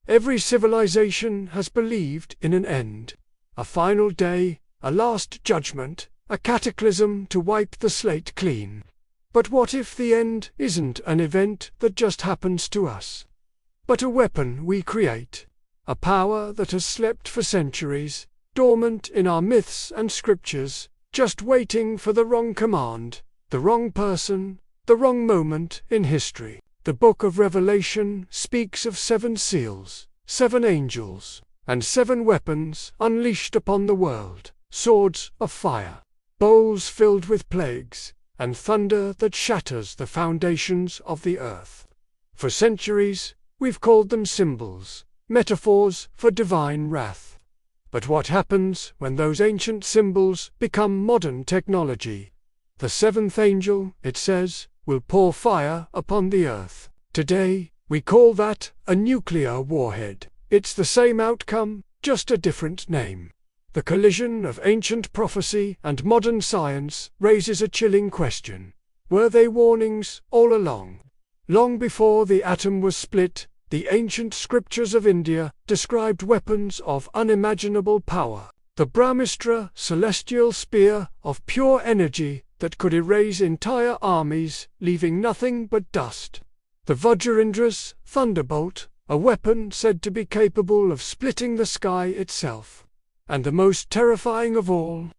Every civilization has believed in an end, a final day, a last judgment, a cataclysm to wipe the slate clean. But what if the end isn't an event that just happens to us, but a weapon we create, a power that has slept for centuries, dormant in our myths and scriptures, just waiting for the wrong command, the wrong person, the wrong moment in history? The book of Revelation speaks of 7 seals, 7 angels, and 7 weapons unleashed upon the world, swords of fire, bowls filled with plagues, and thunder that shatters the foundations of the earth. For centuries, we've called them symbols, metaphors for divine wrath. But what happens when those ancient symbols become modern technology? The 7th angel, it says, will pour fire upon the earth. Today, we call that a nuclear warhead. It's the same outcome, just a different name. The collision of ancient prophecy and modern science raises a chilling question. Were they warnings all along? Long before the atom was split, the ancient scriptures of India described weapons of unimaginable power. The Brahmistra, celestial spear of pure energy that could erase entire armies, leaving nothing but dust. The Vajraindra's thunderbolt, a weapon said to be capable of splitting the sky itself. And the most terrifying of all,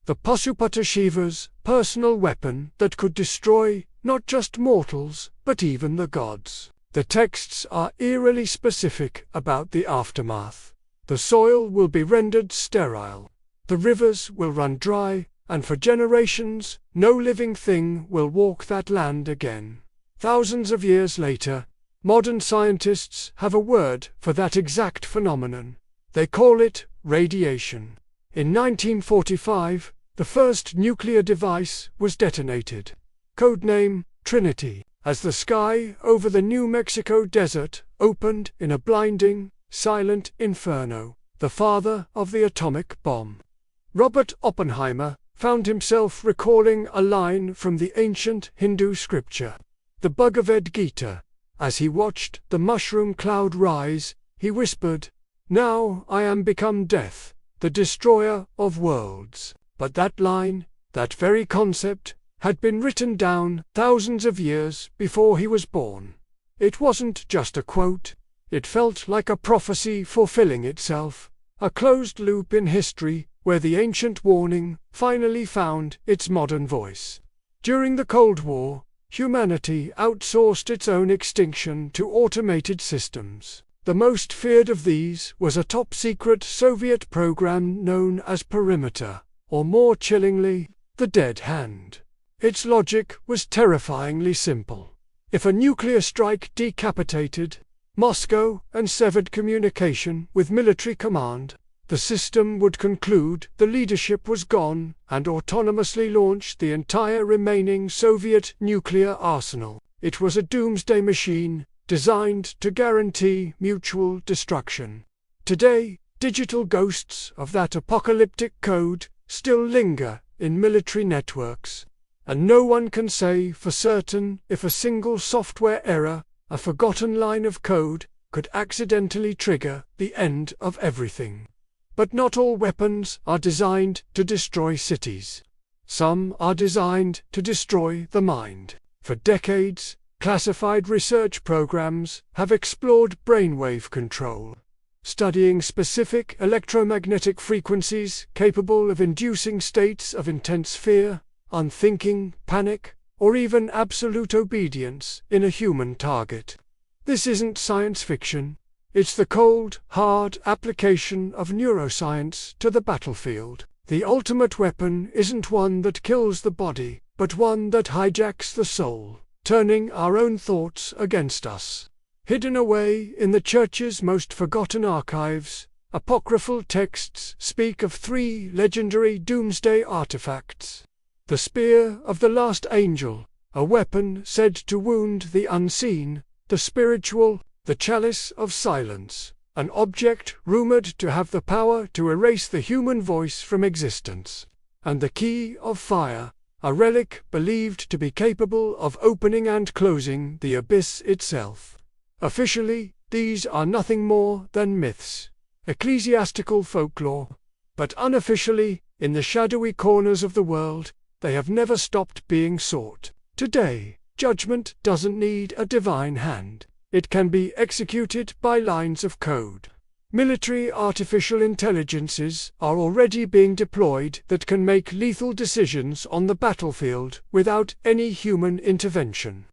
the Pasupata Shiva's personal weapon that could destroy not just mortals, but even the gods. The texts are eerily specific about the aftermath. The soil will be rendered sterile. The rivers will run dry, and for generations, no living thing will walk that land again. Thousands of years later, modern scientists have a word for that exact phenomenon. They call it radiation. In 1945, the first nuclear device was detonated. Codename Trinity. As the sky over the New Mexico desert opened in a blinding, silent inferno, the father of the atomic bomb, Robert Oppenheimer, found himself recalling a line from the ancient Hindu scripture, the Bhagavad Gita. As he watched the mushroom cloud rise, he whispered, "Now I am become death, the destroyer of worlds." But that line, that very concept, had been written down thousands of years before he was born. It wasn't just a quote. It felt like a prophecy fulfilling itself, a closed loop in history where the ancient warning finally found its modern voice. During the Cold War, humanity outsourced its own extinction to automated systems. The most feared of these was a top-secret Soviet program known as Perimeter, or more chillingly, the Dead Hand. Its logic was terrifyingly simple. If a nuclear strike decapitated Moscow and severed communication with military command, the system would conclude the leadership was gone and autonomously launch the entire remaining Soviet nuclear arsenal. It was a doomsday machine designed to guarantee mutual destruction. Today, digital ghosts of that apocalyptic code still linger in military networks, and no one can say for certain if a single software error, a forgotten line of code, could accidentally trigger the end of everything. But not all weapons are designed to destroy cities. Some are designed to destroy the mind. For decades, classified research programs have explored brainwave control, studying specific electromagnetic frequencies capable of inducing states of intense fear, unthinking panic, or even absolute obedience in a human target. This isn't science fiction. It's the cold, hard application of neuroscience to the battlefield. The ultimate weapon isn't one that kills the body, but one that hijacks the soul, turning our own thoughts against us. Hidden away in the Church's most forgotten archives, apocryphal texts speak of 3 legendary Doomsday artifacts. The Spear of the Last Angel, a weapon said to wound the unseen, the spiritual; the Chalice of Silence, an object rumored to have the power to erase the human voice from existence; and the Key of Fire, a relic believed to be capable of opening and closing the abyss itself. Officially, these are nothing more than myths, ecclesiastical folklore. But unofficially, in the shadowy corners of the world, they have never stopped being sought. Today, judgment doesn't need a divine hand. It can be executed by lines of code. Military artificial intelligences are already being deployed that can make lethal decisions on the battlefield without any human intervention.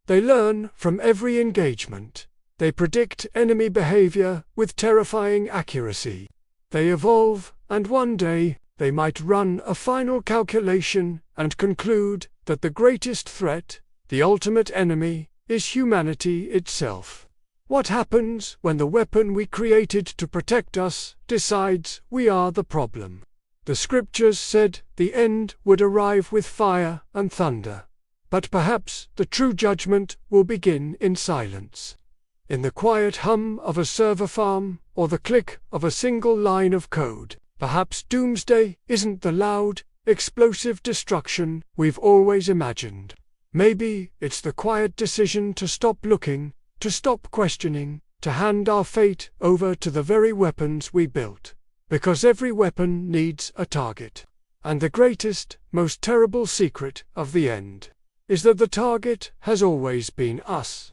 They learn from every engagement. They predict enemy behavior with terrifying accuracy. They evolve, and one day, they might run a final calculation and conclude that the greatest threat, the ultimate enemy, is humanity itself. What happens when the weapon we created to protect us decides we are the problem? The scriptures said the end would arrive with fire and thunder. But perhaps the true judgment will begin in silence. In the quiet hum of a server farm, or the click of a single line of code. Perhaps Doomsday isn't the loud, explosive destruction we've always imagined. Maybe it's the quiet decision to stop looking, to stop questioning, to hand our fate over to the very weapons we built. Because every weapon needs a target. And the greatest, most terrible secret of the end is that the target has always been us.